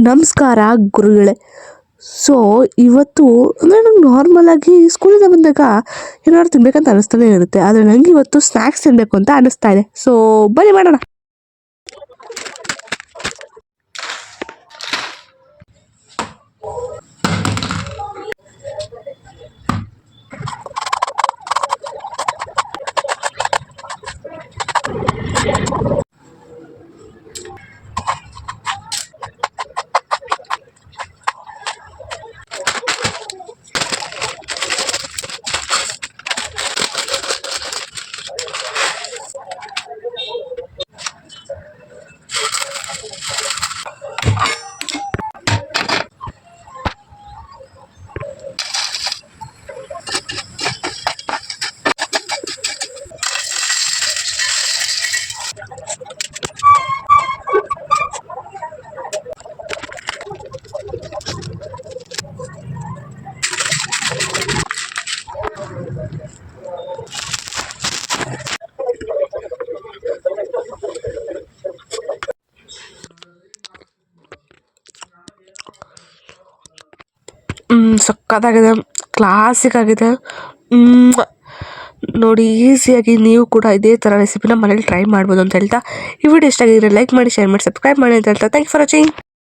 ನಮಸ್ಕಾರ ಗುರುಗಳೇ. ಸೊ ಇವತ್ತು ಅಂದರೆ ನಂಗೆ ನಾರ್ಮಲಾಗಿ ಸ್ಕೂಲಿಂದ ಬಂದಾಗ ಏನಾದ್ರು ತಿನ್ಬೇಕಂತ ಅನ್ನಿಸ್ತಾನೆ ಇರುತ್ತೆ. ಆದರೆ ನಂಗೆ ಇವತ್ತು ಸ್ನ್ಯಾಕ್ಸ್ ತಿನ್ನಬೇಕು ಅಂತ ಅನ್ನಿಸ್ತಾ ಇದೆ. ಸೊ ಬನ್ನಿ ಮಾಡೋಣ. ಸಕ್ಕತ್ತಾಗಿದೆ, ಕ್ಲಾಸಿಕ್ ಆಗಿದೆ. ನೋಡಿ, ಈಸಿಯಾಗಿ ನೀವು ಕೂಡ ಇದೇ ಥರ ರೆಸಿಪಿನ ಮನೇಲಿ ಟ್ರೈ ಮಾಡ್ಬೋದು ಅಂತ ಹೇಳ್ತಾ ಈ ವಿಡಿಯೋ ಇಷ್ಟ ಆಗಿದ್ರೆ ಲೈಕ್ ಮಾಡಿ, ಶೇರ್ ಮಾಡಿ, ಸಬ್ಸ್ಕ್ರೈಬ್ ಮಾಡಿ ಅಂತ ಹೇಳ್ತಾ ಥ್ಯಾಂಕ್ ಯು ಫಾರ್ ವಾಚಿಂಗ್.